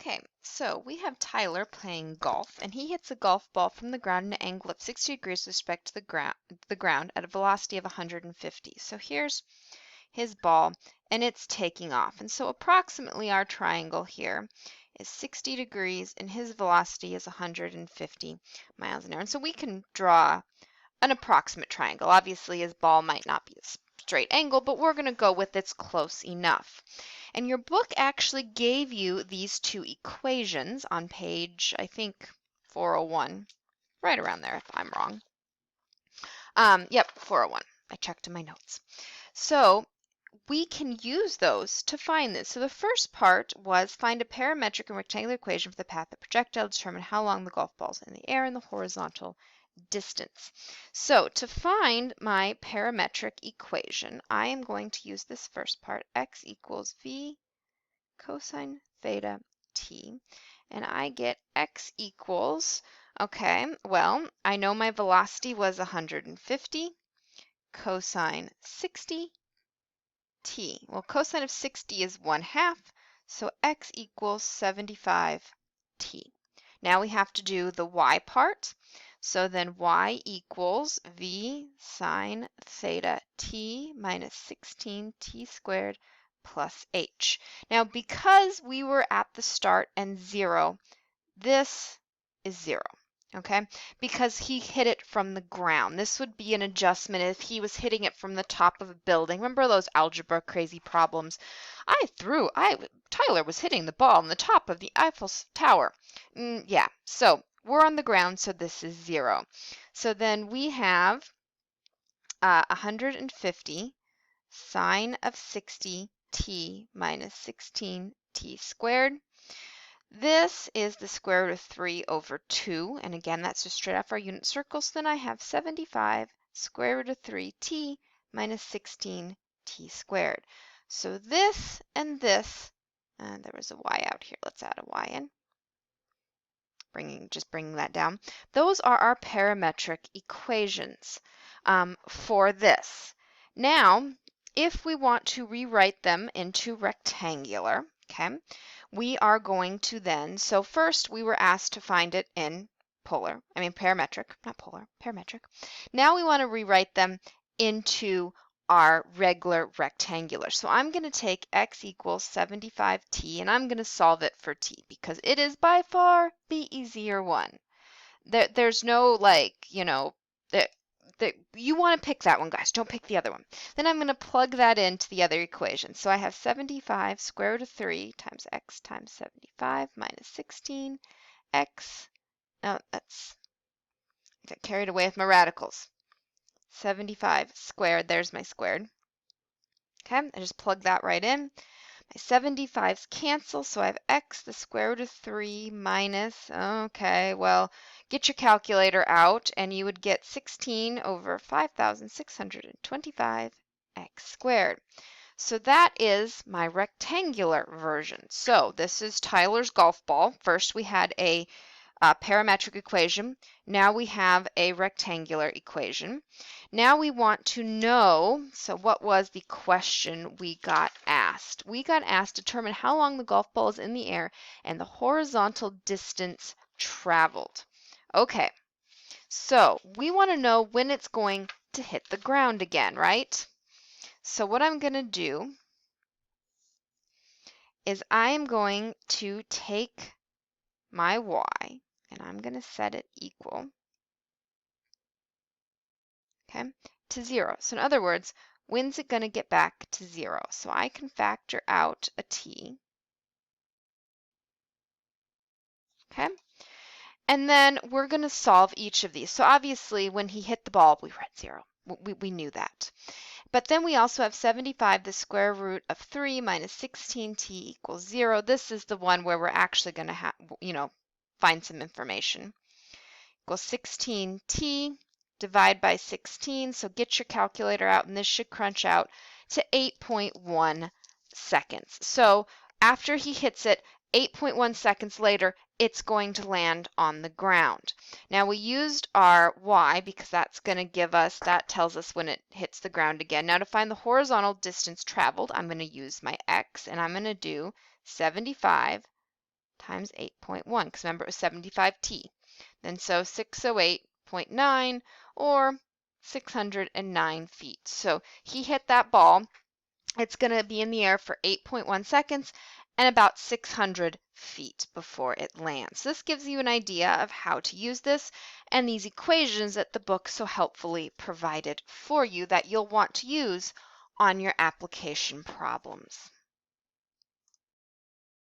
Okay, so we have Tyler playing golf, and he hits a golf ball from the ground at an angle of 60 degrees with respect to the ground at a velocity of 150. So here's his ball, and it's taking off. And so approximately our triangle here is 60 degrees, and his velocity is 150 miles an hour. And so we can draw an approximate triangle. Obviously, his ball might not be a straight angle, but we're going to go with it's close enough. And your book actually gave you these two equations on page, I think, 401, right around there if I'm wrong. Yep, 401. I checked in my notes. So we can use those to find this. So the first part was find a parametric and rectangular equation for the path of the projectile, determine how long the golf ball is in the air and the horizontal distance. So to find my parametric equation, I am going to use this first part, x equals v cosine theta t, and I get x equals, okay, well, I know my velocity was 150, cosine 60 t. Well, cosine of 60 is 1/2, so x equals 75 t. Now we have to do the y part. So then y equals v sine theta t minus 16t squared plus h. Now because we were at the start and 0, this is 0. Okay, because he hit it from the ground. This would be an adjustment if he was hitting it from the top of a building. Remember those algebra crazy problems? Tyler was hitting the ball on the top of the Eiffel Tower. Yeah, so we're on the ground, so this is 0. So then we have 150 sine of 60t minus 16t squared. This is the square root of 3 over 2, and again, that's just straight off our unit circle. So then I have 75 square root of 3t minus 16t squared. So this and this, and there was a y out here. Let's add a y in. Just bringing that down. Those are our parametric equations for this. Now, if we want to rewrite them into rectangular, okay, we are going to then, so first we were asked to find it in parametric, not polar, parametric. Now we want to rewrite them into our regular rectangular. So I'm going to take x equals 75t and I'm going to solve it for t because it is by far the easier one. There's no you want to pick that one, guys. Don't pick the other one. Then I'm going to plug that into the other equation. So I have 75 square root of 3 times x times 75 minus 16 x. No, I got carried away with my radicals. 75 squared, there's my squared. Okay, I just plug that right in. My 75's cancel, so I have x, the square root of 3 minus, okay, well, get your calculator out, and you would get 16 over 5,625 x squared. So that is my rectangular version. So this is Tyler's golf ball. First we had a parametric equation. Now we have a rectangular equation. Now we want to know, so what was the question we got asked? We got asked to determine how long the golf ball is in the air and the horizontal distance traveled. Okay, so we want to know when it's going to hit the ground again, right? So what I'm going to do is I am going to take my y and I'm going to set it equal, okay, to 0. So in other words, when's it going to get back to 0? So I can factor out a t, okay? And then we're going to solve each of these. So obviously when he hit the ball, we were at 0. We knew that. But then we also have 75, the square root of 3 minus 16t equals 0. This is the one where we're actually going to find some information. Equals 16t, divide by 16, so get your calculator out, and this should crunch out to 8.1 seconds. So after he hits it, 8.1 seconds later, it's going to land on the ground. Now we used our y because that's going to give us, that tells us when it hits the ground again. Now to find the horizontal distance traveled, I'm going to use my x, and I'm going to do 75 times 8.1, because remember it was 75t. Then so 608.9 or 609 feet. So he hit that ball. It's going to be in the air for 8.1 seconds and about 600 feet before it lands. This gives you an idea of how to use this and these equations that the book so helpfully provided for you that you'll want to use on your application problems.